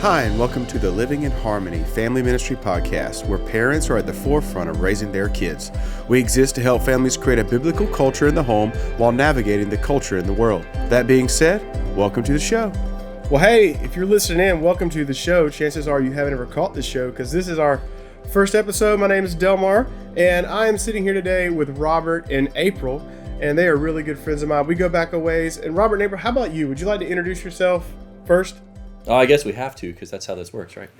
Hi, and welcome to the Living in Harmony Family Ministry Podcast, where parents are at the forefront of raising their kids. We exist to help families create a biblical culture in the home while navigating the culture in the world. That being said, welcome to the show. Well, hey, if you're listening in, welcome to the show. Chances are you haven't ever caught this show because this is our first episode. My name is Delmar, and I am sitting here today with Robert and April, and they are really good friends of mine. We go back a ways. And Robert and April, how about you? Would you like to introduce yourself first? Oh, I guess we have to because that's how this works, right?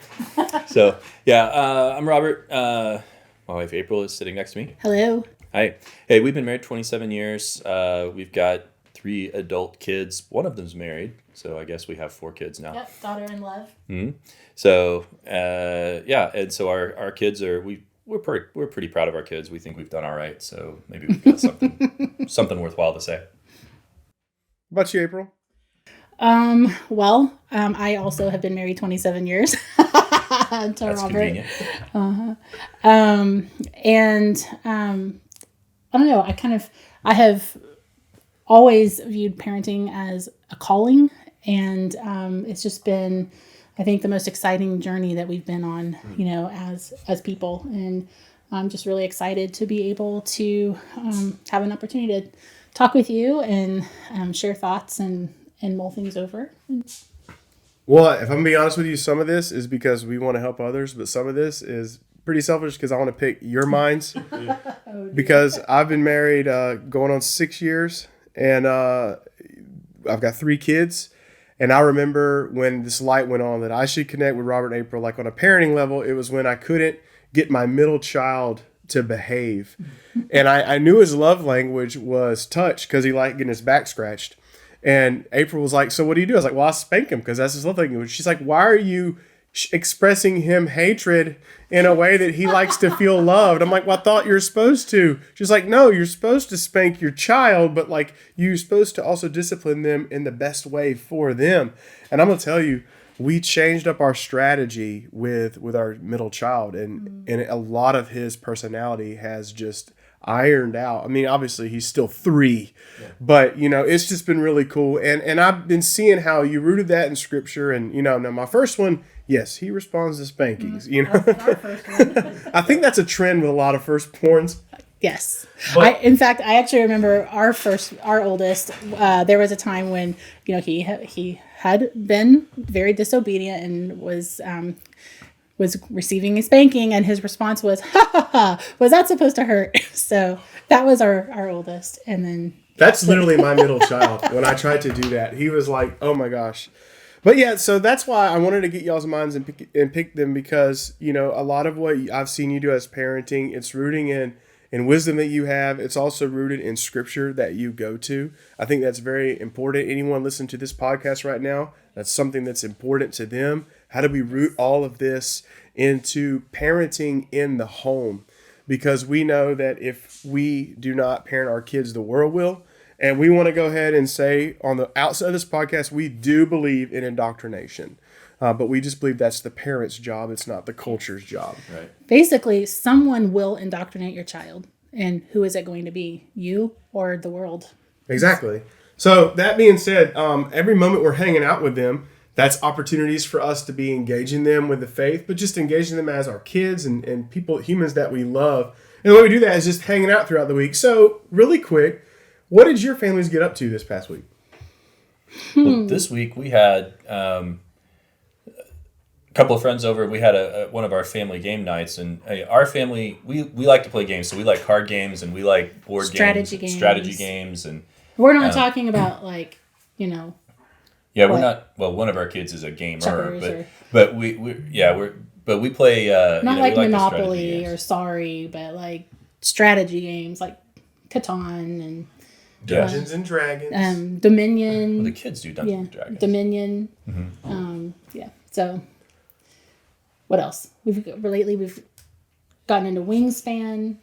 So, I'm Robert. My wife April is sitting next to me. Hello. Hi. Hey, we've been married 27 years. We've got 3 adult kids. One of them's married, so I guess we have 4 kids now. Yep, daughter in love. Mm-hmm. So, and so our kids are we're pretty proud of our kids. We think we've done all right. So maybe we've got something worthwhile to say. How about you, April? I also have been married 27 years to That's Robert. Convenient. I don't know. I have always viewed parenting as a calling, and it's just been, I think, the most exciting journey that we've been on, as people. And I'm just really excited to be able to have an opportunity to talk with you and share thoughts and mull things over. Well, if I'm going to be honest with you, some of this is because we want to help others, but some of this is pretty selfish because I want to pick your minds. Because I've been married going on 6 years, and I've got 3 kids. And I remember when this light went on that I should connect with Robert and April, like on a parenting level. It was when I couldn't get my middle child to behave. And I knew his love language was touch because he liked getting his back scratched. And April was like, so what do you do? I was like, well, I spank him because that's his love language. She's like, why are you expressing him hatred in a way that he likes to feel loved? I'm like, well, I thought you're supposed to. She's like, no, you're supposed to spank your child, but like you're supposed to also discipline them in the best way for them. And I'm going to tell you, we changed up our strategy with our middle child, and a lot of his personality has just ironed out. I mean, obviously he's still 3, but it's just been really cool. And I've been seeing how you rooted that in scripture. And now my first one, yes, he responds to spankings. Our first one. I think that's a trend with a lot of firstborns. Yes. In fact, I actually remember our oldest, there was a time when, he had been very disobedient and was receiving a spanking, and his response was, ha ha ha, was that supposed to hurt? So that was our oldest. And then that's literally my middle child. When I tried to do that, he was like, oh my gosh. But yeah, so that's why I wanted to get y'all's minds and pick them, because, a lot of what I've seen you do as parenting, it's rooting in wisdom that you have. It's also rooted in scripture that you go to. I think that's very important. Anyone listening to this podcast right now, that's something that's important to them. How do we root all of this into parenting in the home? Because we know that if we do not parent our kids, the world will. And we want to go ahead and say on the outside of this podcast, we do believe in indoctrination. But we just believe that's the parent's job. It's not the culture's job. Right. Basically, someone will indoctrinate your child. And who is it going to be? You or the world? Exactly. So that being said, every moment we're hanging out with them, that's opportunities for us to be engaging them with the faith, but just engaging them as our kids and people, humans that we love. And the way we do that is just hanging out throughout the week. So really quick, what did your families get up to this past week? Well, this week we had a couple of friends over. We had one of our family game nights, and our family, we like to play games. So we like card games, and we like board strategy games. And we're not talking about yeah, we're not. Well, one of our kids is a gamer, but we play not like Monopoly or Sorry, but like strategy games like Catan and Dungeons and Dragons, Dominion. Well, the kids do Dungeons and Dragons. Dominion. Mm-hmm. So what else? We've gotten into Wingspan.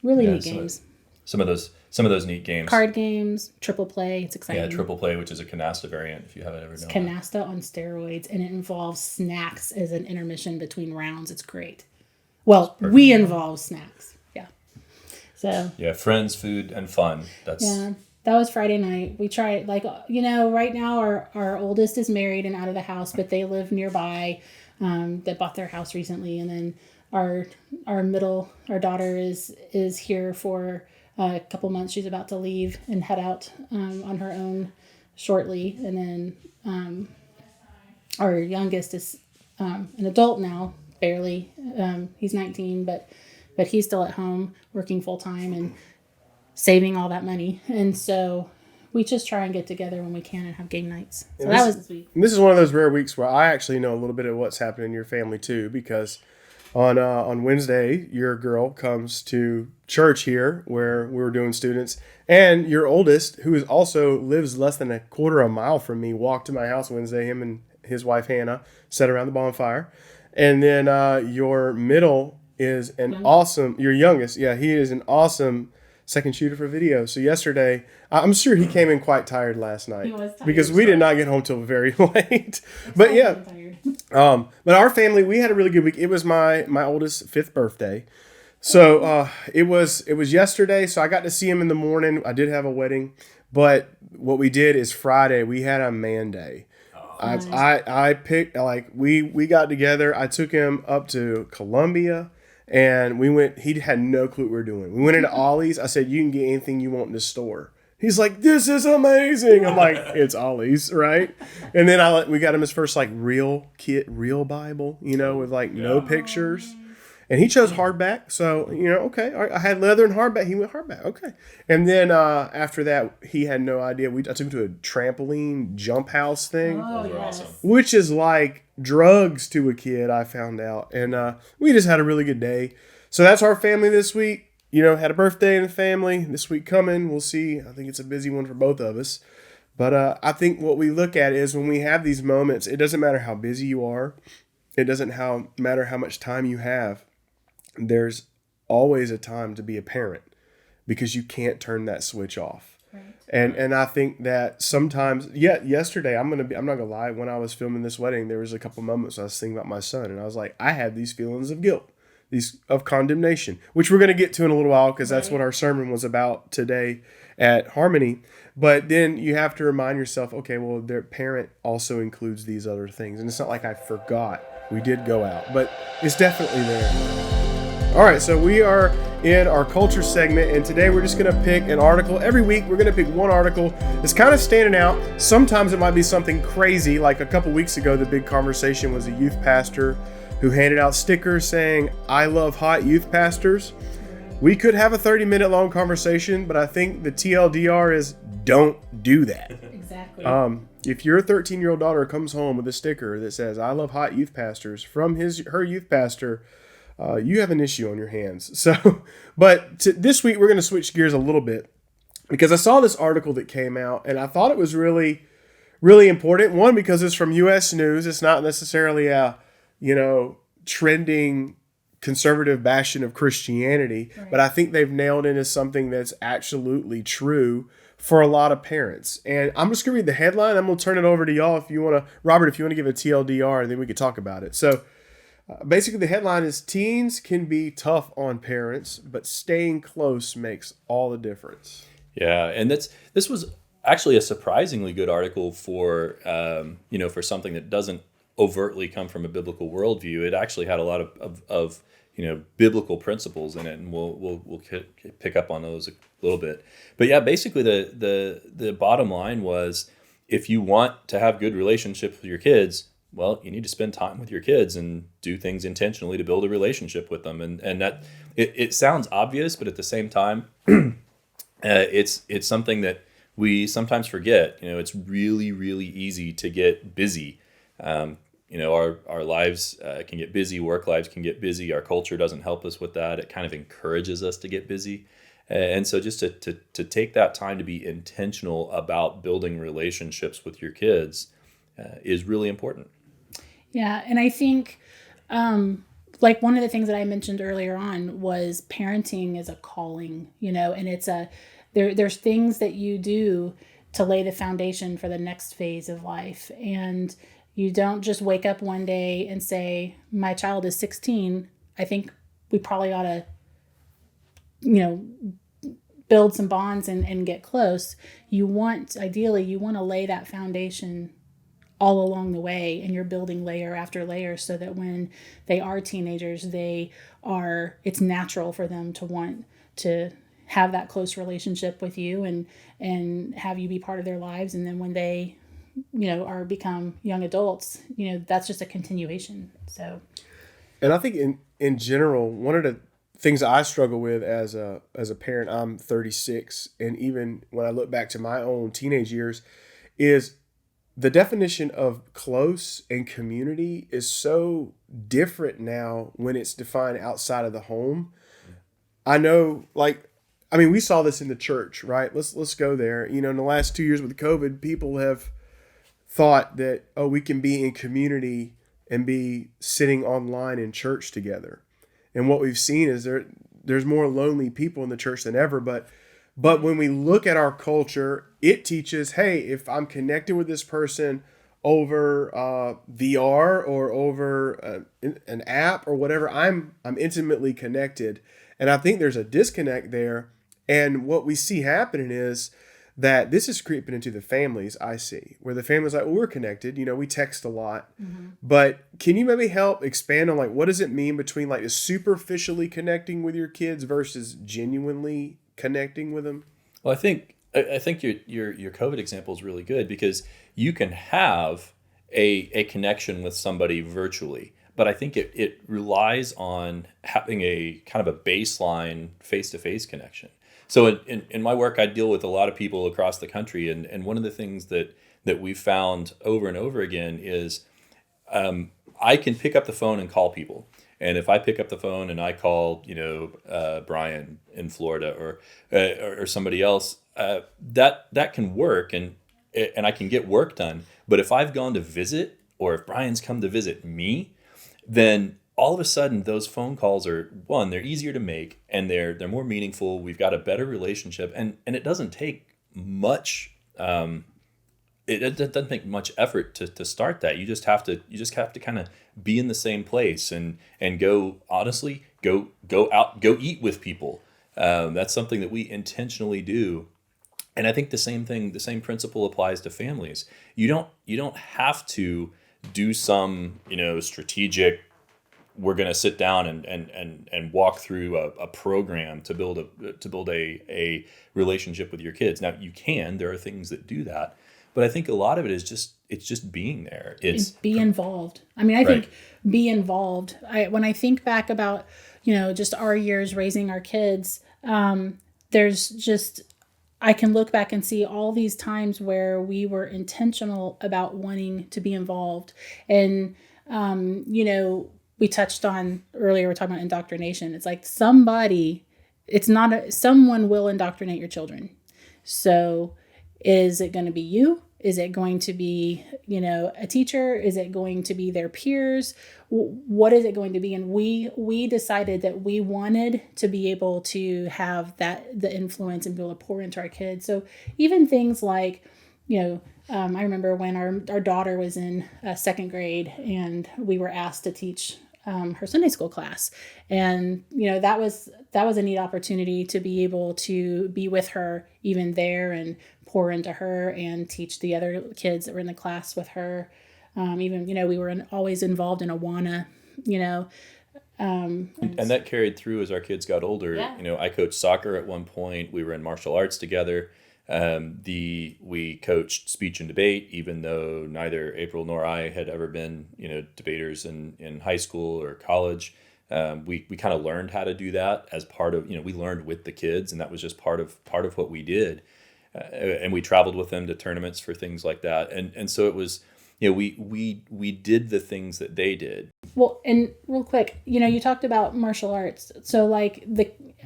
Really neat games. Some of those neat games. Card games, triple play. It's exciting. Yeah, triple play, which is a canasta variant. If you haven't ever known. Canasta on steroids, and it involves snacks as an intermission between rounds. It's great. Well, we involve snacks. Yeah. So. Yeah, friends, food, and fun. That was Friday night. We tried, like, right now our oldest is married and out of the house, but they live nearby. They bought their house recently, and then our daughter is here for a couple months. She's about to leave and head out on her own shortly, and then our youngest is an adult now, barely. He's 19, but he's still at home working full time and saving all that money. And so we just try and get together when we can and have game nights. So that was sweet. This is one of those rare weeks where I actually know a little bit of what's happening in your family too, because on Wednesday, your girl comes to church here where we were doing students, and your oldest, who is also lives less than a quarter of a mile from me, walked to my house Wednesday. Him and his wife Hannah sat around the bonfire, and then your middle is your youngest, he is an awesome second shooter for video. So yesterday, I'm sure he came in quite tired last night. He was tired. Because we did not get home till very late. But yeah, but our family, we had a really good week. It was my oldest 5th birthday. So it was yesterday. So I got to see him in the morning. I did have a wedding, but what we did is Friday we had a man day. I picked, like, we got together. I took him up to Columbia. And we went, he had no clue what we were doing. We went into Ollie's. I said, you can get anything you want in the store. He's like, this is amazing. I'm like, it's Ollie's, right? And then we got him his first, like, real Bible, with, like, no pictures. And he chose hardback. So, okay. I had leather and hardback. He went hardback. Okay. And then after that, he had no idea. I took him to a trampoline jump house thing. Those are awesome. Which is like drugs to a kid, I found out. And we just had a really good day. So that's our family this week. Had a birthday in the family. This week coming, we'll see. I think it's a busy one for both of us. But I think what we look at is when we have these moments, it doesn't matter how busy you are. It doesn't matter how much time you have. There's always a time to be a parent because you can't turn that switch off. Right. And I think that sometimes, yesterday, I'm not gonna lie, when I was filming this wedding, there was a couple moments I was thinking about my son, and I was like, I had these feelings of guilt, of condemnation, which we're gonna get to in a little while because that's what our sermon was about today at Harmony. But then you have to remind yourself, okay, well, their parent also includes these other things, and it's not like I forgot. We did go out, but it's definitely there. All right, so we are in our culture segment, and today we're just going to pick an article. Every week we're going to pick one article that's kind of standing out. Sometimes it might be something crazy, like a couple weeks ago, the big conversation was a youth pastor who handed out stickers saying, I love hot youth pastors. We could have a 30-minute long conversation, but I think the TLDR is don't do that. Exactly. If your 13-year-old daughter comes home with a sticker that says, I love hot youth pastors from her youth pastor, you have an issue on your hands. So, but this week we're going to switch gears a little bit because I saw this article that came out and I thought it was really, really important. One, because it's from U.S. News. It's not necessarily a, trending conservative bastion of Christianity, but I think they've nailed it as something that's absolutely true for a lot of parents. And I'm just going to read the headline. I'm going to turn it over to y'all if you want to, Robert, if you want to give a TLDR, and then we could talk about it. So, basically, the headline is teens can be tough on parents, but staying close makes all the difference. Yeah, and this was actually a surprisingly good article for for something that doesn't overtly come from a biblical worldview. It actually had a lot of biblical principles in it, and we'll pick up on those a little bit. But yeah, basically the bottom line was, if you want to have good relationships with your kids, well, you need to spend time with your kids and do things intentionally to build a relationship with them. And that it sounds obvious, but at the same time, it's something that we sometimes forget. It's really, really easy to get busy. Our lives can get busy. Work lives can get busy. Our culture doesn't help us with that. It kind of encourages us to get busy. And so just to take that time to be intentional about building relationships with your kids is really important. Yeah, and I think like one of the things that I mentioned earlier on was parenting is a calling, and it's there's things that you do to lay the foundation for the next phase of life. And you don't just wake up one day and say, my child is 16. I think we probably ought to, build some bonds and get close, ideally you want to lay that foundation all along the way, and you're building layer after layer so that when they are teenagers, it's natural for them to want to have that close relationship with you and have you be part of their lives. And then when they, are become young adults, that's just a continuation. So, and I think in general, one of the things I struggle with as a parent, I'm 36, and even when I look back to my own teenage years, is the definition of close and community is so different now when it's defined outside of the home. I know, we saw this in the church, right? Let's go there. In the last 2 years with COVID, people have thought that, we can be in community and be sitting online in church together. And what we've seen is there's more lonely people in the church than ever. But when we look at our culture, it teaches, hey, if I'm connected with this person over VR or over an app or whatever, I'm intimately connected. And I think there's a disconnect there. And what we see happening is that this is creeping into the families, I see, where the family's like, well, we're connected, we text a lot. Mm-hmm. But can you maybe help expand on what does it mean between the superficially connecting with your kids versus genuinely connecting with them? Well, I think your COVID example is really good, because you can have a connection with somebody virtually, but I think it relies on having a kind of a baseline face-to-face connection. So in my work, I deal with a lot of people across the country, and one of the things that we've found over and over again is I can pick up the phone and call people. And if I pick up the phone and I call, Brian in Florida or somebody else, that can work and I can get work done. But if I've gone to visit, or if Brian's come to visit me, then all of a sudden those phone calls are, one, they're easier to make, and they're more meaningful. We've got a better relationship, and it doesn't take much. It doesn't take much effort to start that. You just have to kind of be in the same place and go out, go eat with people. That's something that we intentionally do. And I think the same principle applies to families. You don't have to do some, strategic, we're going to sit down and walk through a program to build a relationship with your kids. Now you can, there are things that do that, but I think a lot of it is just being there. It's be involved. I think be involved. When I think back about, just our years raising our kids, I can look back and see all these times where we were intentional about wanting to be involved. And, we touched on earlier, we're talking about indoctrination. It's like someone will indoctrinate your children. So is it going to be you? Is it going to be, a teacher? Is it going to be their peers? What is it going to be? And we decided that we wanted to be able to have the influence and be able to pour into our kids. So even things like, I remember when our daughter was in second grade and we were asked to teach her Sunday school class. And, that was a neat opportunity to be able to be with her even there and pour into her and teach the other kids that were in the class with her. Even, we were always involved in Awana, and that carried through as our kids got older. Yeah. I coached soccer at one point. We were in martial arts together. We coached speech and debate, even though neither April nor I had ever been, debaters in high school or college. We kind of learned how to do that as part of, we learned with the kids, and that was just part of what we did. And we traveled with them to tournaments for things like that. And so it was, we did the things that they did. Well, and real quick, you talked about martial arts. So like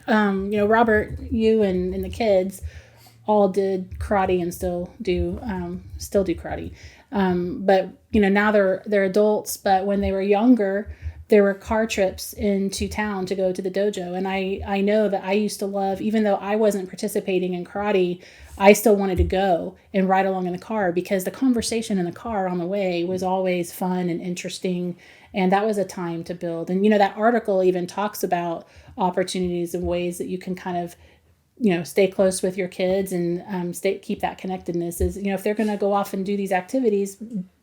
Robert, you and the kids all did karate and still do karate. But now they're adults, but when they were younger, there were car trips into town to go to the dojo. And I know that I used to love, even though I wasn't participating in karate, I still wanted to go and ride along in the car because the conversation in the car on the way was always fun and interesting. And that was a time to build. And, that article even talks about opportunities and ways that you can kind of stay close with your kids and keep that connectedness is, if they're going to go off and do these activities,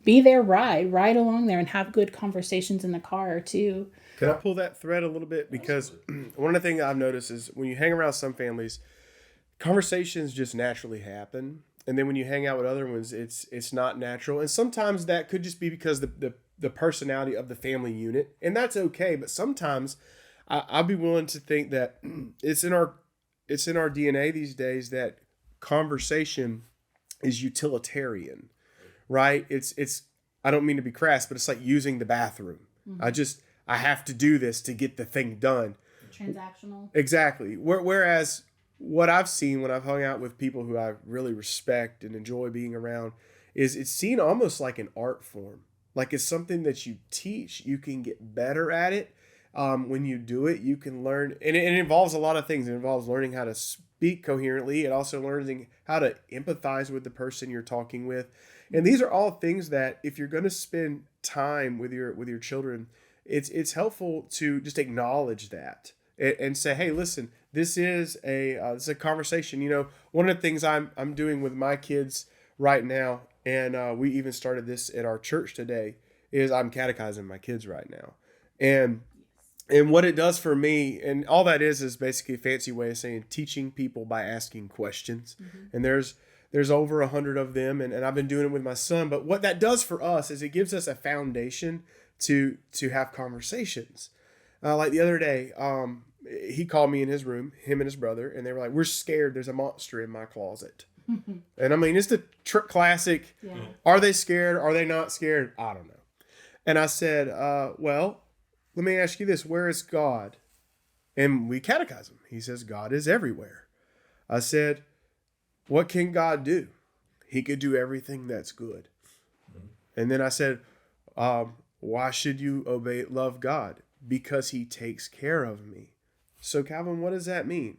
be there, ride along there and have good conversations in the car too. Can I pull that thread a little bit? Because one of the things I've noticed is when you hang around some families, conversations just naturally happen. And then when you hang out with other ones, it's not natural. And sometimes that could just be because the personality of the family unit. And that's okay. But sometimes I'll be willing to think that it's in our DNA these days that conversation is utilitarian, right? It's I don't mean to be crass, but it's like using the bathroom. Mm-hmm. I have to do this to get the thing done. Transactional. Exactly. Whereas what I've seen when I've hung out with people who I really respect and enjoy being around is it's seen almost like an art form. Like it's something that you teach. You can get better at it. When you do it, you can learn. And it involves a lot of things. It involves learning how to speak coherently and also learning how to empathize with the person you're talking with. And these are all things that if you're going to spend time with your children, it's helpful to just acknowledge that and say, hey, listen, this is a conversation. One of the things I'm doing with my kids right now, and we even started this at our church today, is I'm catechizing my kids right now. And what it does for me, and all that is basically a fancy way of saying teaching people by asking questions. Mm-hmm. And there's over 100 of them, and I've been doing it with my son. But what that does for us is it gives us a foundation to have conversations. Like the other day, he called me in his room, him and his brother, and they were like, we're scared there's a monster in my closet. And I mean, it's the classic, yeah. Are they scared? Are they not scared? I don't know. And I said, well, let me ask you this. Where is God? And we catechize him. He says, God is everywhere. I said, what can God do? He could do everything that's good. Mm-hmm. And then I said, why should you love God? Because he takes care of me. So Calvin, what does that mean?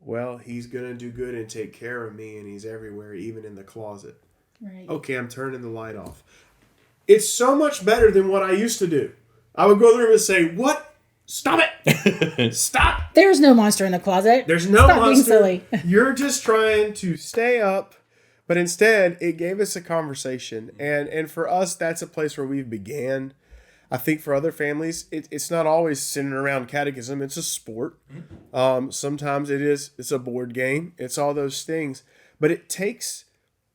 Well, he's going to do good and take care of me, and he's everywhere, even in the closet. Right. Okay, I'm turning the light off. It's so much better than what I used to do. I would go to the room and say, what? Stop it. Stop. There's no monster in the closet. There's no Stop monster. Being silly. You're just trying to stay up. But instead, it gave us a conversation. And for us, that's a place where we began. I think for other families, it's not always centered around catechism. It's a sport. Sometimes it's a board game. It's all those things. But it takes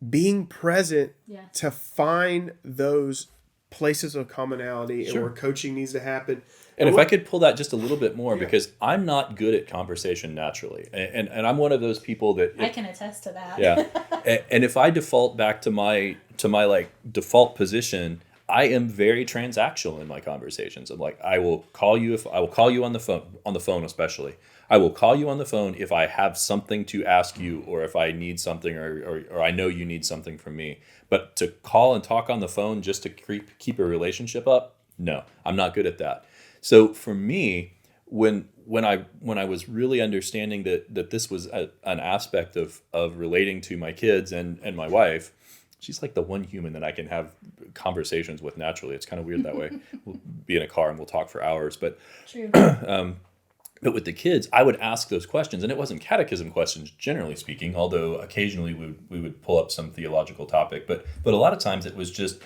being present to find those places of commonality and where coaching needs to happen. And if I could pull that just a little bit more, because I'm not good at conversation naturally. And I'm one of those people that... I can attest to that. Yeah. And if I default back to my like default position, I am very transactional in my conversations. I'm like, I will call you on the phone especially. I will call you on the phone if I have something to ask you, or if I need something, or I know you need something from me. But to call and talk on the phone just to keep a relationship up, no, I'm not good at that. So for me, when I was really understanding that this was an aspect of relating to my kids and my wife, she's like the one human that I can have conversations with naturally. It's kind of weird that way. We'll be in a car and we'll talk for hours, but true. But with the kids, I would ask those questions, and it wasn't catechism questions, generally speaking, although occasionally we would pull up some theological topic. But a lot of times it was just,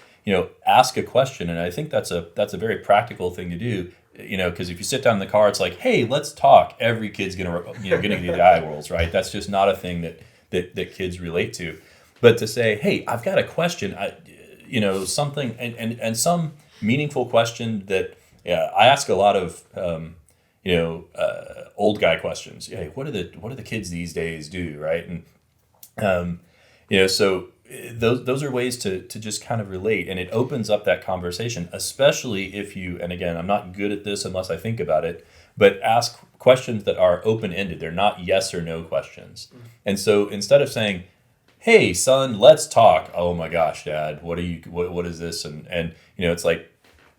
ask a question, and I think that's a very practical thing to do. Because if you sit down in the car, it's like, hey, let's talk. Every kid's gonna get the eye rolls, right? That's just not a thing that kids relate to. But to say, hey, I've got a question, something, and some meaningful question that I ask a lot of. Old guy questions. Hey, what do the kids these days do, right? And so those are ways to just kind of relate, and it opens up that conversation, especially if you. And again, I'm not good at this unless I think about it, but ask questions that are open ended. They're not yes or no questions. Mm-hmm. And so instead of saying, "Hey, son, let's talk," oh my gosh, Dad, what is this? And it's like,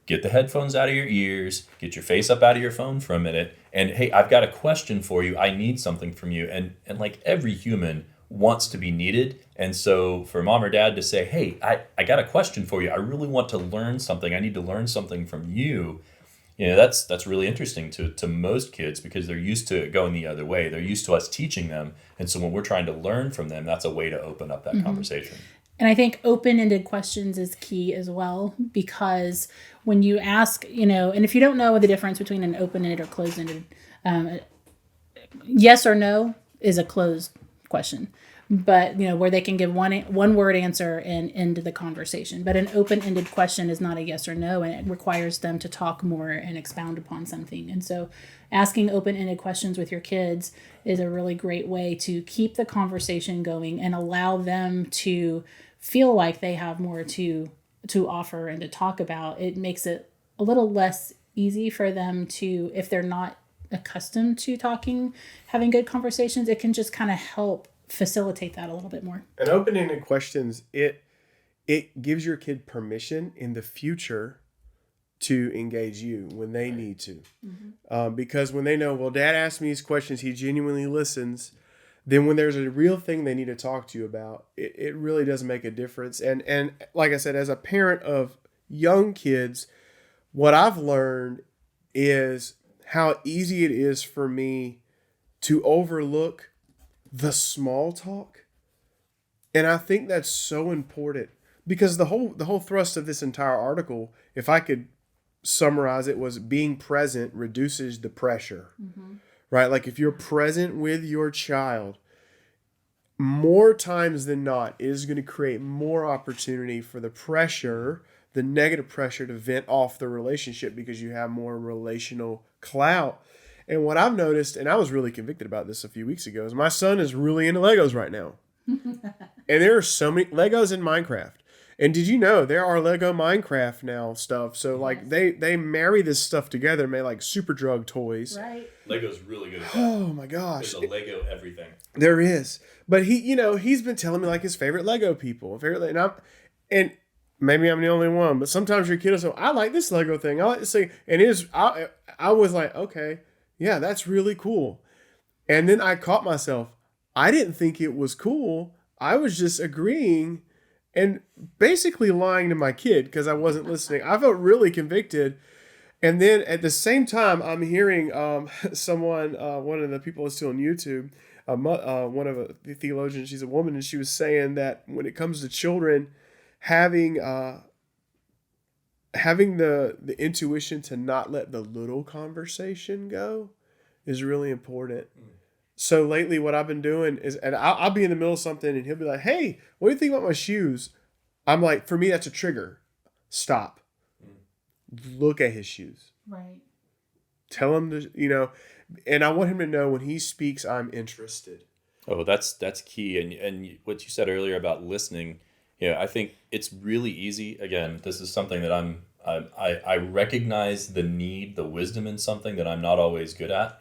get the headphones out of your ears, get your face up out of your phone for a minute, and hey, I've got a question for you. I need something from you. And like every human wants to be needed. And so for mom or dad to say, hey, I got a question for you. I really want to learn something. I need to learn something from you. that's really interesting to most kids because they're used to it going the other way. They're used to us teaching them. And so when we're trying to learn from them, that's a way to open up that conversation. And I think open-ended questions is key as well, because when you ask, and if you don't know the difference between an open-ended or closed-ended, yes or no is a closed question. But, where they can give one word answer and end the conversation. But an open-ended question is not a yes or no, and it requires them to talk more and expound upon something. And so asking open-ended questions with your kids is a really great way to keep the conversation going and allow them to feel like they have more to offer and to talk about. It makes it a little less easy for them to, if they're not accustomed to talking, having good conversations, it can just kind of help facilitate that a little bit more. And open-ended questions, it gives your kid permission in the future to engage you when they need to. Because when they know, well, Dad asked me these questions, he genuinely listens, then when there's a real thing they need to talk to you about, it really does make a difference. And like I said, as a parent of young kids, what I've learned is how easy it is for me to overlook the small talk. And I think that's so important because the whole thrust of this entire article, if I could summarize it, was being present reduces the pressure. Right? Like if you're present with your child, more times than not, it is going to create more opportunity for the negative pressure to vent off the relationship because you have more relational clout. And what I've noticed, and I was really convicted about this a few weeks ago, is my son is really into Legos right now. And there are so many Legos in Minecraft. And did you know there are Lego Minecraft now stuff? So like they marry this stuff together and make like super drug toys. Right. Lego's really good at that. Oh my gosh. There's a Lego everything. There is. But he's been telling me like his favorite Lego people. And maybe I'm the only one, but sometimes your kid will say, I like this Lego thing. I like this thing. And I was like, okay, yeah, that's really cool. And then I caught myself. I didn't think it was cool. I was just agreeing and basically lying to my kid because I wasn't listening. I felt really convicted. And then at the same time, I'm hearing someone, one of the people that's still on YouTube, one of the theologians, she's a woman, and she was saying that when it comes to children, having the intuition to not let the little conversation go is really important. So lately what I've been doing is, and I'll be in the middle of something and he'll be like, hey, what do you think about my shoes? I'm like, for me, that's a trigger. Stop. Look at his shoes. Right. Tell him to, and I want him to know when he speaks, I'm interested. Oh, that's key. And what you said earlier about listening, I think it's really easy. Again, this is something that I recognize the need, the wisdom in something that I'm not always good at.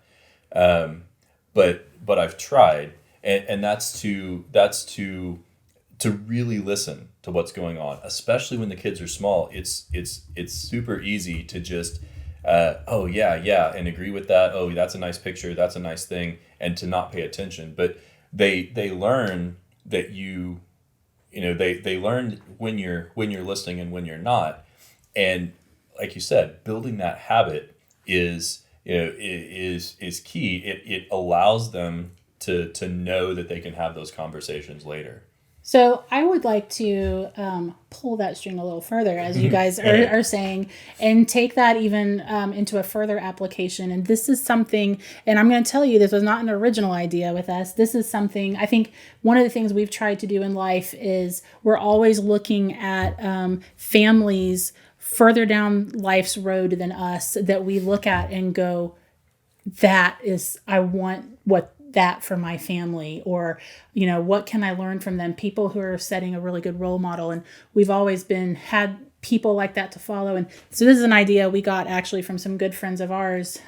But I've tried, and that's to really listen to what's going on, especially when the kids are small. It's super easy to just oh yeah and agree with that. Oh, that's a nice picture, that's a nice thing, and to not pay attention. But they learn that they learn when you're listening and when you're not. And like you said, building that habit is key. It allows them to know that they can have those conversations later. So I would like to pull that string a little further, as you guys are saying, and take that even into a further application. And this is something, and I'm going to tell you, this was not an original idea with us. This is something, I think one of the things we've tried to do in life is we're always looking at families further down life's road than us that we look at and go, I want that for my family, or what can I learn from them, people who are setting a really good role model. And we've always had people like that to follow. And so this is an idea we got actually from some good friends of ours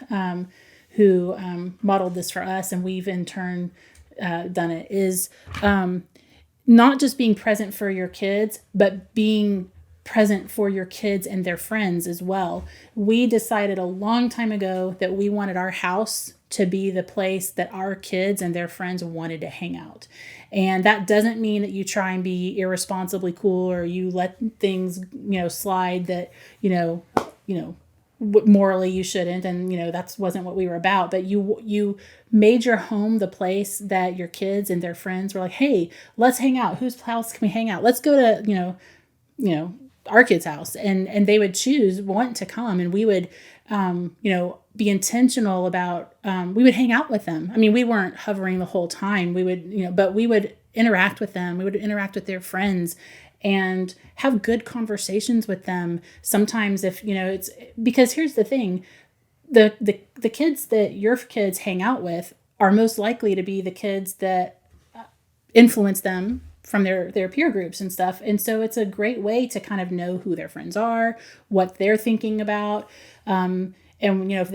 who modeled this for us, and we've in turn done it, is not just being present for your kids, but being present for your kids and their friends as well. We decided a long time ago that we wanted our house to be the place that our kids and their friends wanted to hang out. And that doesn't mean that you try and be irresponsibly cool or you let things, slide that, morally you shouldn't, and that's wasn't what we were about, but you made your home the place that your kids and their friends were like, hey, let's hang out. Whose house can we hang out? Let's go to our kid's house, and they would want to come, and we would be intentional about we would hang out with them. I mean, we weren't hovering the whole time. We would but we would interact with them. We would interact with their friends and have good conversations with them. Sometimes if it's because here's the thing, the kids that your kids hang out with are most likely to be the kids that influence them from their peer groups and stuff. And so it's a great way to kind of know who their friends are, what they're thinking about. And if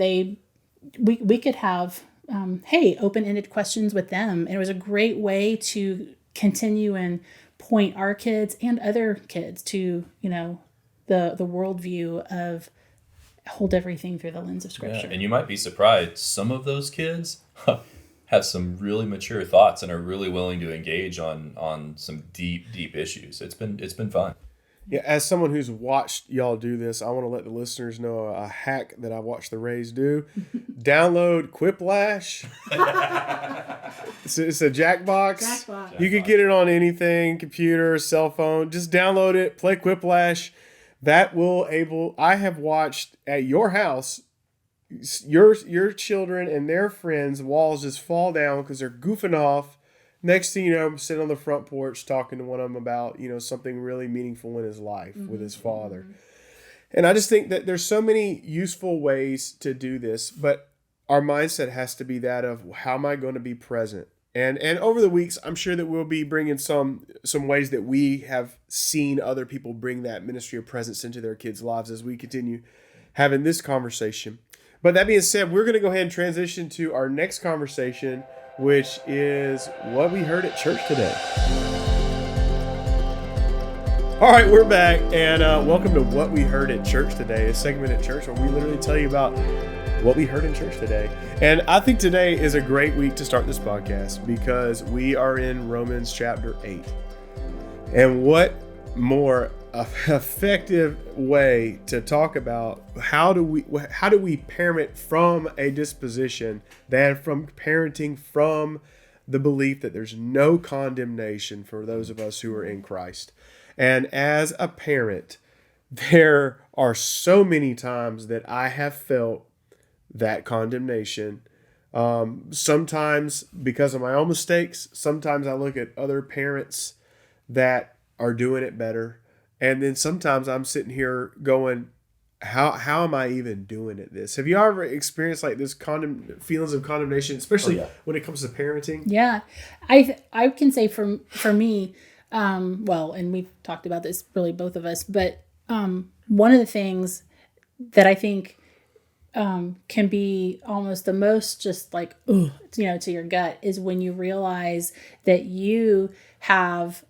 we could have open-ended questions with them. And it was a great way to continue and point our kids and other kids to the worldview of hold everything through the lens of Scripture. Yeah, and you might be surprised, some of those kids have some really mature thoughts and are really willing to engage on some deep issues. It's been fun. Yeah, as someone who's watched y'all do this, I want to let the listeners know a hack that I watched the Rays do. Download Quiplash. It's a Jackbox. You can get it on anything, computer, cell phone. Just download it, play Quiplash. I have watched at your house, your children and their friends' walls just fall down because they're goofing off. Next thing you know, I'm sitting on the front porch talking to one of them about, something really meaningful in his life with his father. And I just think that there's so many useful ways to do this, but our mindset has to be that of how am I going to be present? And over the weeks, I'm sure that we'll be bringing some ways that we have seen other people bring that ministry of presence into their kids' lives as we continue having this conversation. But that being said, we're going to go ahead and transition to our next conversation, which is what we heard at church today. All right, we're back, and welcome to What We Heard at Church Today, a segment at church where we literally tell you about what we heard in church today. And I think today is a great week to start this podcast because we are in Romans chapter 8. And what more effective way to talk about how do we parent from a disposition than from parenting from the belief that there's no condemnation for those of us who are in Christ. And as a parent, there are so many times that I have felt that condemnation. Sometimes because of my own mistakes, sometimes I look at other parents that are doing it better. And then sometimes I'm sitting here going, how am I even doing at this? Have you ever experienced like this feelings of condemnation, especially when it comes to parenting? Yeah, I can say for me, and we've talked about this really both of us, but one of the things that I think can be almost the most just like to your gut is when you realize that you have.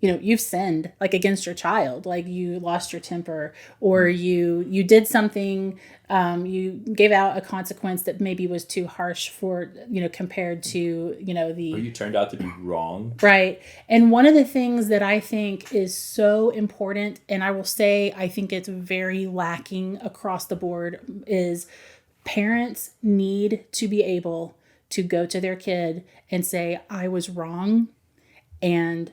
You've sinned like against your child, like you lost your temper or you did something, you gave out a consequence that maybe was too harsh for, compared to, or you turned out to be wrong. Right. And one of the things that I think is so important, and I will say, I think it's very lacking across the board, is parents need to be able to go to their kid and say, I was wrong and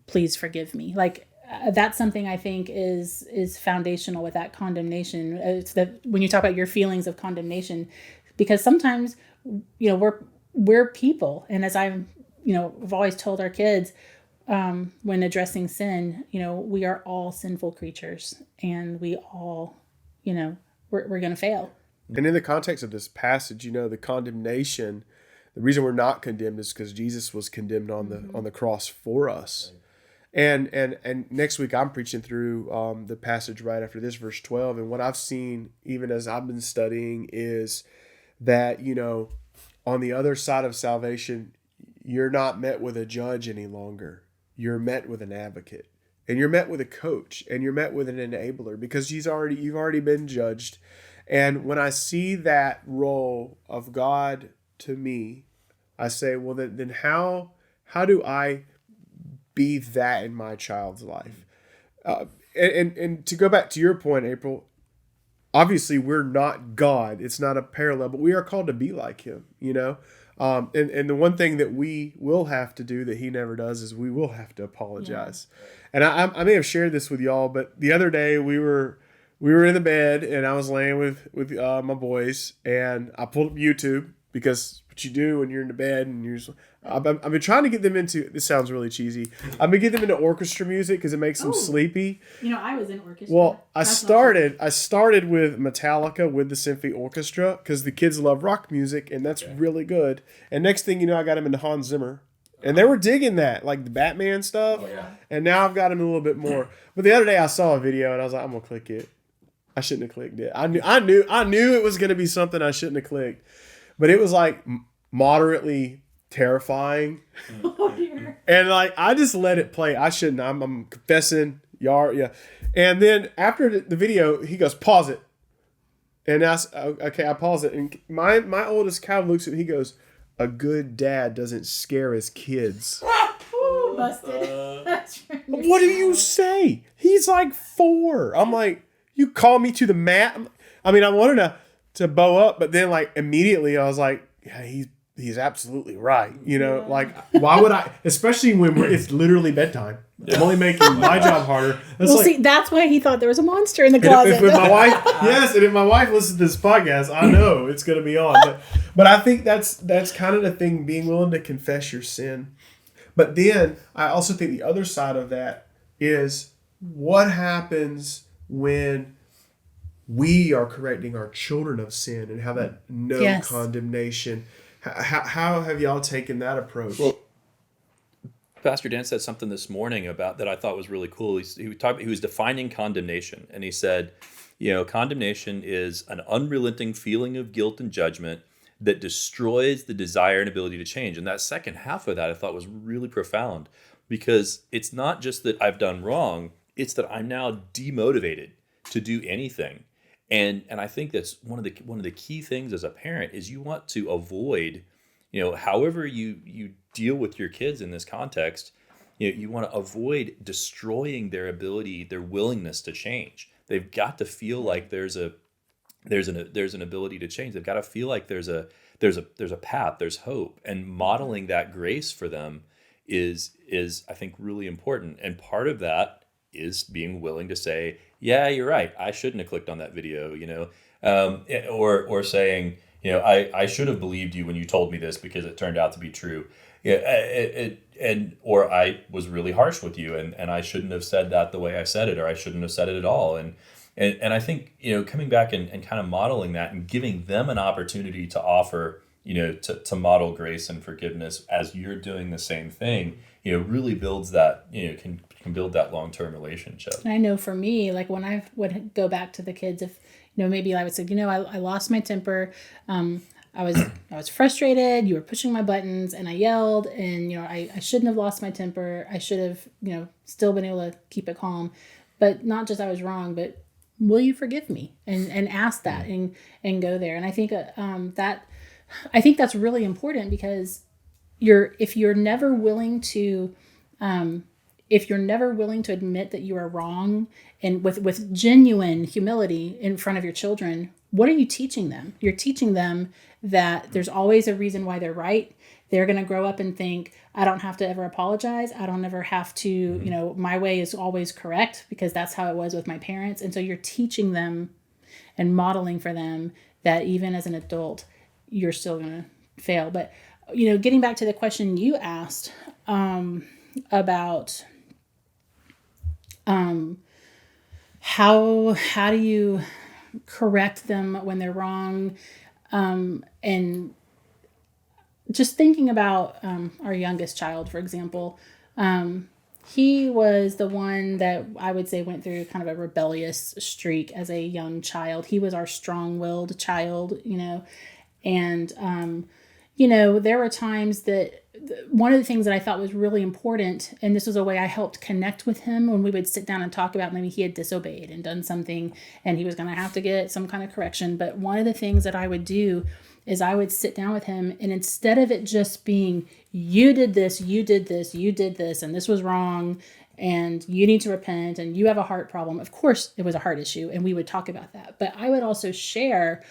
please forgive me. Like that's something I think is foundational with that condemnation. It's that when you talk about your feelings of condemnation, because sometimes, we're people. And as I've always told our kids, when addressing sin, we are all sinful creatures and we all, we're going to fail. And in the context of this passage, the condemnation, the reason we're not condemned is because Jesus was condemned on the cross for us. And next week I'm preaching through the passage right after this, verse 12. And what I've seen, even as I've been studying, is that, on the other side of salvation, you're not met with a judge any longer. You're met with an advocate. And you're met with a coach. And you're met with an enabler because you've already been judged. And when I see that role of God to me, I say, well, then how do I be that in my child's life? And to go back to your point, April, obviously we're not God. It's not a parallel, but we are called to be like him, you know? And the one thing that we will have to do that he never does is we will have to apologize. Yeah. And I may have shared this with y'all, but the other day we were in the bed and I was laying with my boys, and I pulled up YouTube because what you do when you're in the bed and you're just, I've been trying to get them into, this sounds really cheesy, I've been getting them into orchestra music because it makes them sleepy. You know, I was in orchestra. Well, I started with Metallica with the symphony orchestra because the kids love rock music, and that's really good. And next thing you know, I got them into Hans Zimmer. And they were digging that, like the Batman stuff. Oh, yeah. And now I've got them a little bit more. But the other day I saw a video and I was like, I'm gonna click it. I shouldn't have clicked it. I knew it was gonna be something I shouldn't have clicked. But it was like moderately terrifying. Oh dear. And like I just let it play. I shouldn't. I'm confessing. Yeah. And then after the video, he goes, pause it. And I okay, I pause it. And my oldest Cal looks at me, he goes, a good dad doesn't scare his kids. Ooh, busted. What do you say? He's like 4. I'm like, you call me to the mat? I mean, I wanted to bow up, but then like immediately I was like, yeah, he's absolutely right. You know, like why would I, especially when it's literally bedtime. Yeah. I'm only making my job harder. See, that's why he thought there was a monster in the closet. If my wife, yes, and if my wife listens to this podcast, I know it's going to be on. But I think that's kind of the thing, being willing to confess your sin. But then I also think the other side of that is what happens when we are correcting our children of sin and have that condemnation. How have y'all taken that approach? Well, Pastor Dan said something this morning about that I thought was really cool. He was defining condemnation, and he said, condemnation is an unrelenting feeling of guilt and judgment that destroys the desire and ability to change. And that second half of that I thought was really profound, because it's not just that I've done wrong, it's that I'm now demotivated to do anything. And I think that's one of the key things as a parent is you want to avoid, however you deal with your kids in this context, you want to avoid destroying their ability, their willingness to change. They've got to feel like there's an ability to change. They've got to feel like there's a path, there's hope, and modeling that grace for them is I think really important. And part of that is being willing to say, yeah, you're right, I shouldn't have clicked on that video, or saying, I should have believed you when you told me this because it turned out to be true. Or I was really harsh with you and I shouldn't have said that the way I said it, or I shouldn't have said it at all. And I think, coming back and kind of modeling that and giving them an opportunity to offer, to model grace and forgiveness as you're doing the same thing, really builds that, can build that long-term relationship. I know for me, like when I would go back to the kids, if, maybe I would say, I lost my temper. I was frustrated. You were pushing my buttons and I yelled, and, I shouldn't have lost my temper. I should have, still been able to keep it calm, but not just I was wrong, but will you forgive me? And ask that and go there. And I think, I think that's really important, because if you're never willing to admit that you are wrong, and with genuine humility in front of your children, what are you teaching them? You're teaching them that there's always a reason why they're right. They're going to grow up and think, I don't have to ever apologize. I don't ever have to, my way is always correct, because that's how it was with my parents. And so you're teaching them and modeling for them that even as an adult, you're still going to fail. But, getting back to the question you asked about how do you correct them when they're wrong, and just thinking about our youngest child, for example, he was the one that I would say went through kind of a rebellious streak as a young child. He was our strong-willed child, and there were times that one of the things that I thought was really important, and this was a way I helped connect with him when we would sit down and talk about maybe he had disobeyed and done something and he was going to have to get some kind of correction. But one of the things that I would do is I would sit down with him, and instead of it just being, you did this, and this was wrong, and you need to repent and you have a heart problem. Of course, it was a heart issue, and we would talk about that. But I would also share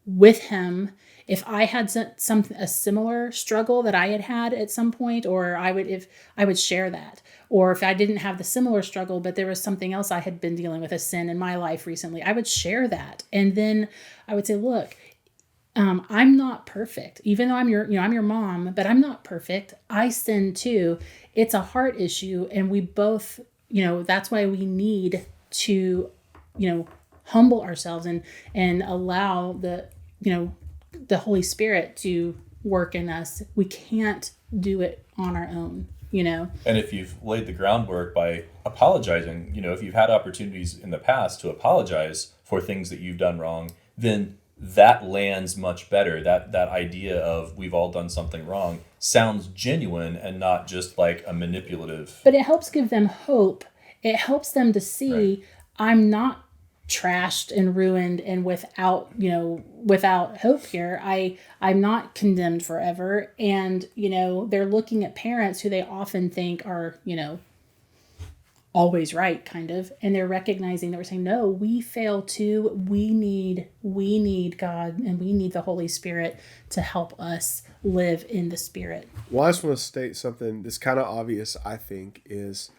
with him if I had a similar struggle that I had at some point, or if I would share that, or if I didn't have the similar struggle, but there was something else I had been dealing with, a sin in my life recently, I would share that. And then I would say, look, I'm not perfect, even though I'm your mom, but I'm not perfect. I sin too. It's a heart issue. And we both, that's why we need to, humble ourselves and allow the Holy Spirit to work in us. We can't do it on our own, And if you've laid the groundwork by apologizing, if you've had opportunities in the past to apologize for things that you've done wrong, then that lands much better. That idea of we've all done something wrong sounds genuine and not just like a manipulative. But it helps give them hope. It helps them to see, right, I'm not trashed and ruined and without hope here. I'm not condemned forever. And, they're looking at parents who they often think are, always right, kind of, and they're recognizing that we're saying, no, we fail too. We need God, and we need the Holy Spirit to help us live in the Spirit. Well, I just want to state something that's kind of obvious, I think, is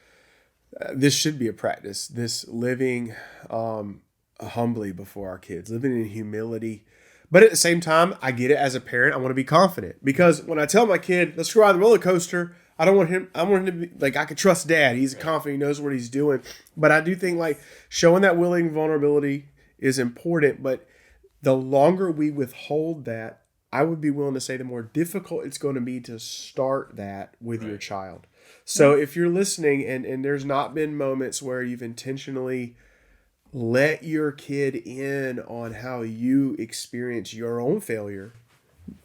this should be a practice. This living humbly before our kids, living in humility. But at the same time, I get it as a parent. I want to be confident, because when I tell my kid, let's go ride the roller coaster, I want him to be like, I can trust dad. He's confident. He knows what he's doing. But I do think like showing that willing vulnerability is important. But the longer we withhold that, I would be willing to say the more difficult it's going to be to start that with your child. So if you're listening and there's not been moments where you've intentionally let your kid in on how you experience your own failure.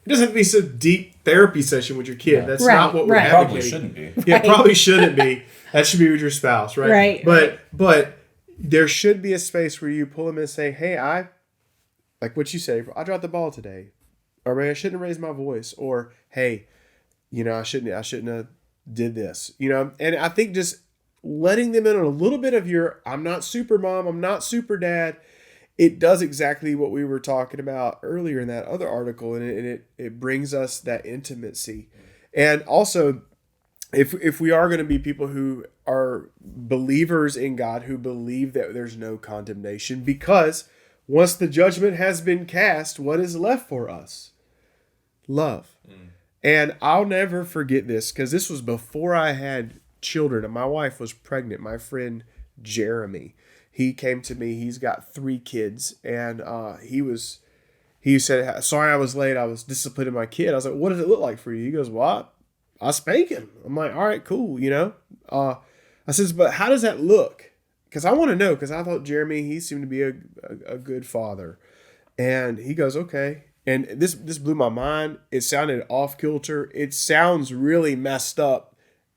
It doesn't have to be some deep therapy session with your kid. That's not what we're advocating. Probably shouldn't be. Yeah, it probably shouldn't be. That should be with your spouse, right? Right. But there should be a space where you pull them and say, hey, like what you say, I dropped the ball today. Or maybe I shouldn't have raised my voice. Or, hey, I shouldn't have did this. And I think just letting them in on a little bit of your, I'm not super mom, I'm not super dad, it does exactly what we were talking about earlier in that other article, and it brings us that intimacy. And also, if we are going to be people who are believers in God, who believe that there's no condemnation, because once the judgment has been cast, what is left for us? Love. And I'll never forget this, because this was before I had children, and my wife was pregnant. My friend Jeremy, he came to me. He's got 3 kids, and he said, sorry I was late. I was disciplining my kid. I was like, what does it look like for you? He goes, well, I spank him. I'm like, all right, cool. I says, but how does that look? Because I want to know, because I thought Jeremy, he seemed to be a good father. And he goes, okay. And this blew my mind. It sounded off kilter. It sounds really messed up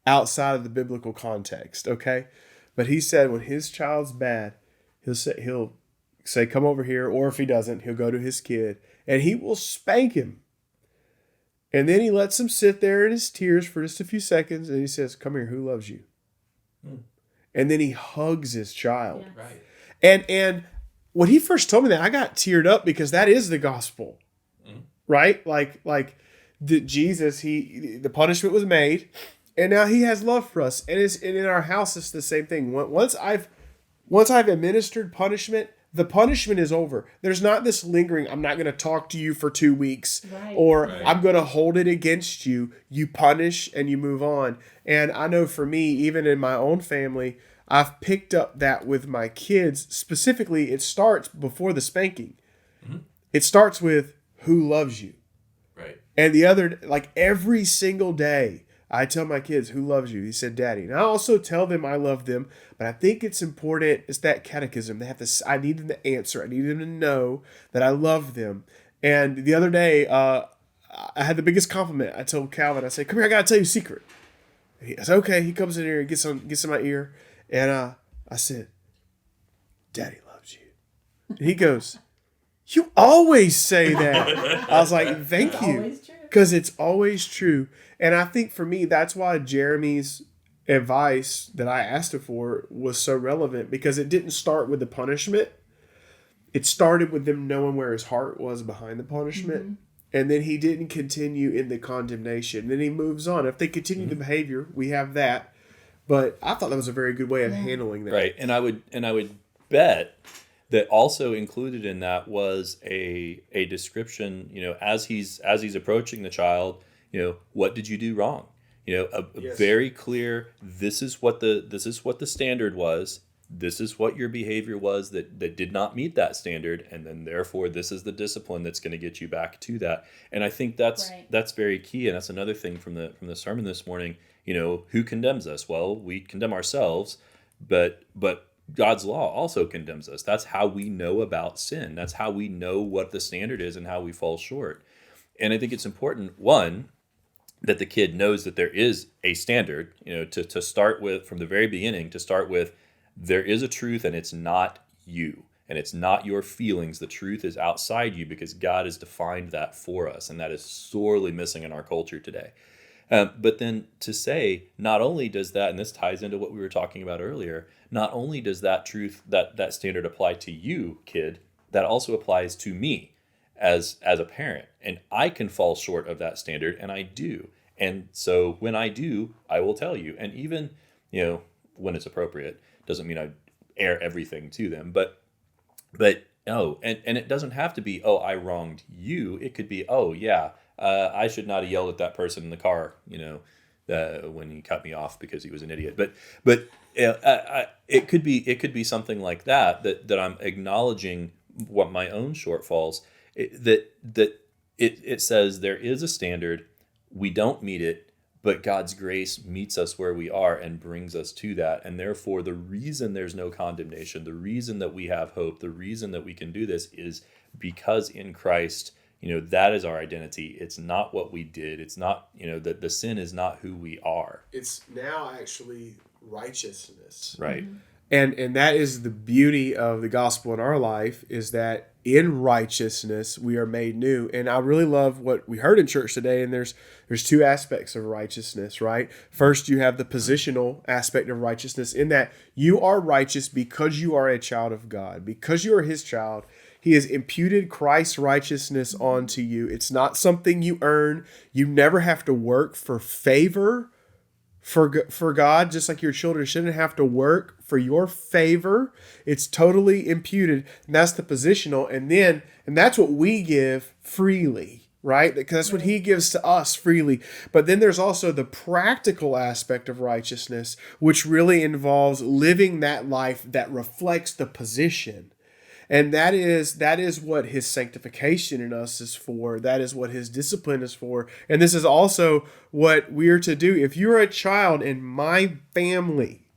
outside of the biblical context, okay? But he said when his child's bad, he'll say, come over here. Or if he doesn't, he'll go to his kid and he will spank him. And then he lets him sit there in his tears for just a few seconds. And he says, come here, who loves you? And then he hugs his child. Yes. Right. And when he first told me that, I got teared up, because that is the gospel, right? Like Jesus, the punishment was made. And now he has love for us. And in our house, it's the same thing. Once I've administered punishment, the punishment is over. There's not this lingering, I'm not going to talk to you for 2 weeks, or I'm going to hold it against you. You punish and you move on. And I know for me, even in my own family, I've picked up that with my kids. Specifically, it starts before the spanking. It starts with who loves you. Right. And the other, like every single day, I tell my kids, who loves you? He said, Daddy. And I also tell them I love them, but I think it's important. It's that catechism. They have to. I need them to answer. I need them to know that I love them. And the other day, I had the biggest compliment. I told Calvin, I said, come here, I got to tell you a secret. I said, okay. He comes in here and gets in my ear. And I said, Daddy loves you. And he goes, you always say that. I was like, thank you. Because it's always true. And I think for me, that's why Jeremy's advice that I asked him for was so relevant because it didn't start with the punishment. It started with them knowing where his heart was behind the punishment. And then he didn't continue in the condemnation. Then he moves on. If they continue the behavior, we have that. But I thought that was a very good way of handling that. Right. And I would bet that also included in that was a description, as he's approaching the child, what did you do wrong? A Yes. very clear, this is what the standard was. This is what your behavior was that did not meet that standard, and then therefore this is the discipline that's going to get you back to that. And I think that's very key, and that's another thing from the sermon this morning. Who condemns us? Well, we condemn ourselves, but God's law also condemns us. That's how we know about sin. That's how we know what the standard is and how we fall short. And I think it's important, one, that the kid knows that there is a standard, to start with from the very beginning, to start with, there is a truth and it's not you and it's not your feelings. The truth is outside you because God has defined that for us. And that is sorely missing in our culture today. But then to say, not only does that, and this ties into what we were talking about earlier, not only does that truth, that standard apply to you, kid, that also applies to me as a parent. And I can fall short of that standard, and I do. And so when I do, I will tell you. And even, when it's appropriate, doesn't mean I air everything to them, but and it doesn't have to be, oh, I wronged you. It could be, oh yeah, I should not have yelled at that person in the car, when he cut me off because he was an idiot. But it could be something like that I'm acknowledging what my own shortfalls. It says there is a standard, we don't meet it, but God's grace meets us where we are and brings us to that. And therefore, the reason there's no condemnation, the reason that we have hope, the reason that we can do this is because in Christ, that is our identity. It's not what we did. It's not, that the sin is not who we are. It's now actually righteousness. Right. And that is the beauty of the gospel in our life, is that in righteousness we are made new. And I really love what we heard in church today. And there's two aspects of righteousness, right? First, you have the positional aspect of righteousness, in that you are righteous because you are a child of God, because you are his child. He has imputed Christ's righteousness onto you. It's not something you earn. You never have to work for favor for God, just like your children shouldn't have to work for your favor. It's totally imputed, and that's the positional. And that's what we give freely, right? Because that's what he gives to us freely. But then there's also the practical aspect of righteousness, which really involves living that life that reflects the position. And that is what his sanctification in us is for. That is what his discipline is for. And this is also what we're to do. If you're a child in my family,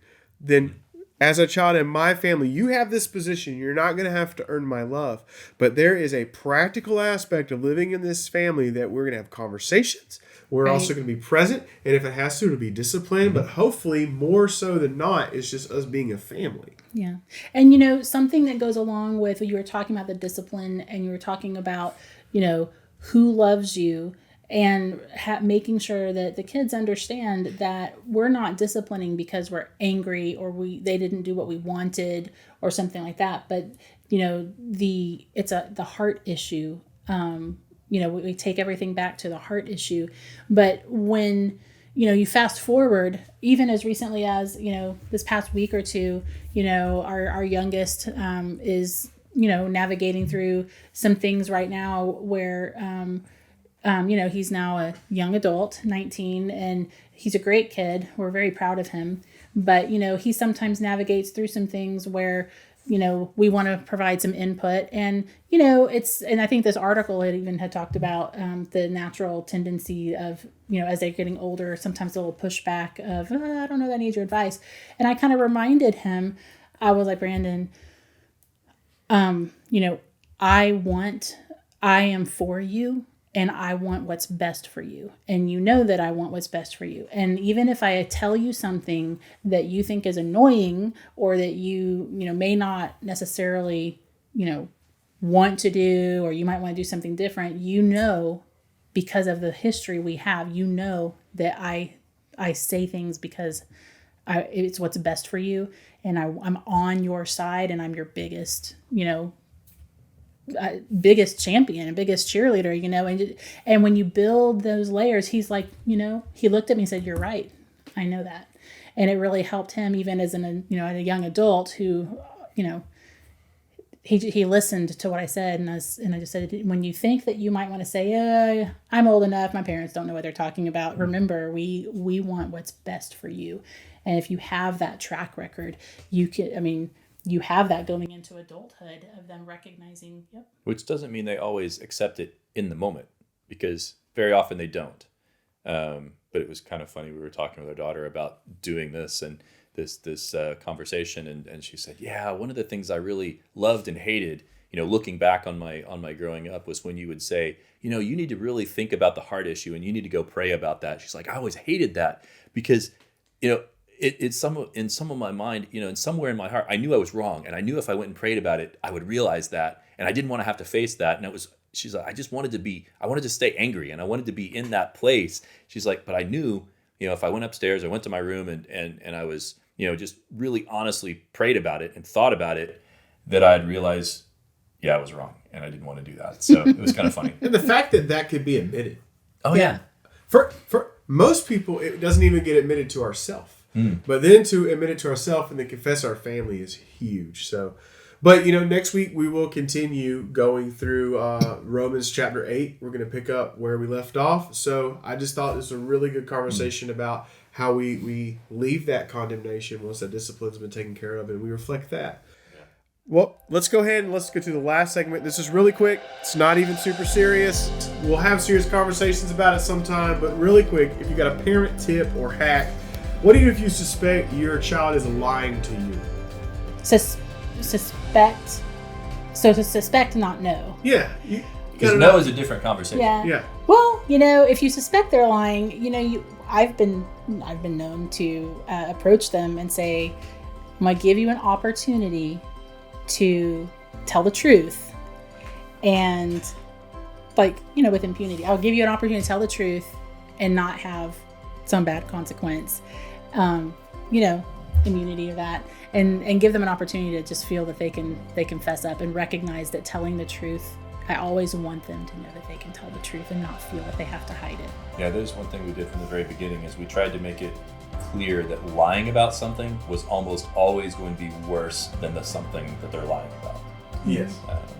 then as a child in my family, you have this position. You're not going to have to earn my love. But there is a practical aspect of living in this family that we're going to have conversations. We're also going to be present. And if it has to, it'll be disciplined. But hopefully, more so than not, it's just us being a family. Yeah. And, something that goes along with, you were talking about the discipline, and you were talking about, who loves you, and making sure that the kids understand that we're not disciplining because we're angry or they didn't do what we wanted or something like that. But, it's the heart issue. We take everything back to the heart issue. But when, you fast forward, even as recently as, this past week or two, our youngest is, navigating through some things right now where, he's now a young adult, 19, and he's a great kid. We're very proud of him. But, he sometimes navigates through some things where, we want to provide some input. And, and I think this article had talked about the natural tendency of, as they're getting older, sometimes a little pushback of, I don't know that I need your advice. And I kind of reminded him, I was like, Brandon, I am for you. And I want what's best for you. And you know that I want what's best for you. And even if I tell you something that you think is annoying, or that you may not necessarily, want to do, or you might want to do something different, because of the history we have, that I say things because it's what's best for you, and I'm on your side, and I'm your biggest, biggest champion and biggest cheerleader, and when you build those layers, he's like, he looked at me and said, "You're right. I know that." And it really helped him, even as a young adult who, he listened to what I said, and I just said, when you think that you might want to say, I'm old enough, my parents don't know what they're talking about. Remember, we want what's best for you. And if you have that track record, you have that going into adulthood of them recognizing, yep. Which doesn't mean they always accept it in the moment, because very often they don't. But it was kind of funny. We were talking with our daughter about doing this and this conversation, and she said, "Yeah, one of the things I really loved and hated, looking back on my growing up, was when you would say, you need to really think about the heart issue and you need to go pray about that." She's like, "I always hated that because, it's in some of my mind, and somewhere in my heart, I knew I was wrong, and I knew if I went and prayed about it, I would realize that, and I didn't want to have to face that, and it was." She's like, I wanted to stay angry, and I wanted to be in that place. She's like, but I knew, if I went upstairs, I went to my room and I was, just really honestly prayed about it and thought about it, that I'd realize, I was wrong and I didn't want to do that. So it was kind of funny. And the fact that could be admitted. Oh yeah. For most people, it doesn't even get admitted to ourselves. But then to admit it to ourselves and then confess our family is huge. So, but next week we will continue going through Romans chapter 8. We're going to pick up where we left off. So I just thought this was a really good conversation about how we leave that condemnation once that discipline's been taken care of, and we reflect that. Well, let's go ahead and let's go to the last segment. This is really quick. It's not even super serious. We'll have serious conversations about it sometime, but really quick, if you got a parent tip or hack, what do you do if you suspect your child is lying to you? Suspect. So to suspect, not know. Yeah. Because no is a different conversation. Yeah. Well, if you suspect they're lying, I've been known to approach them and say, I'm going to give you an opportunity to tell the truth, and with impunity, I'll give you an opportunity to tell the truth and not have some bad consequence, immunity of that, and give them an opportunity to just feel that they can fess up and recognize that telling the truth, I always want them to know that they can tell the truth and not feel that they have to hide it. Yeah, that is one thing we did from the very beginning, is we tried to make it clear that lying about something was almost always going to be worse than the something that they're lying about. Yes.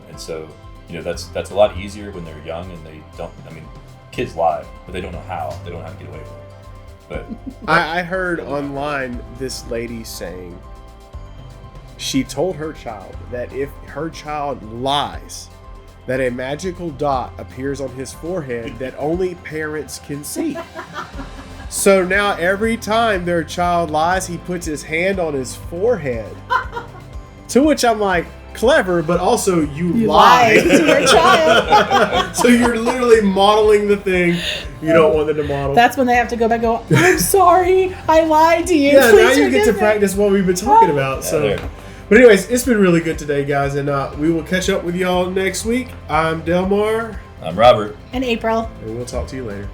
And so, that's a lot easier when they're young and they don't, kids lie, but they don't know how. They don't know how to get away with it. But I heard online this lady saying she told her child that if her child lies, that a magical dot appears on his forehead that only parents can see. So now every time their child lies, he puts his hand on his forehead. To which I'm like, clever, but also you lied to your child. So you're literally modeling the thing you don't want them to model. That's when they have to go back and go, I'm sorry, I lied to you. Yeah, Please now you get to me. practice what we've been talking about. So, but anyways, it's been really good today, guys, and we will catch up with y'all next week. I'm Delmar. I'm Robert. And April. And we'll talk to you later.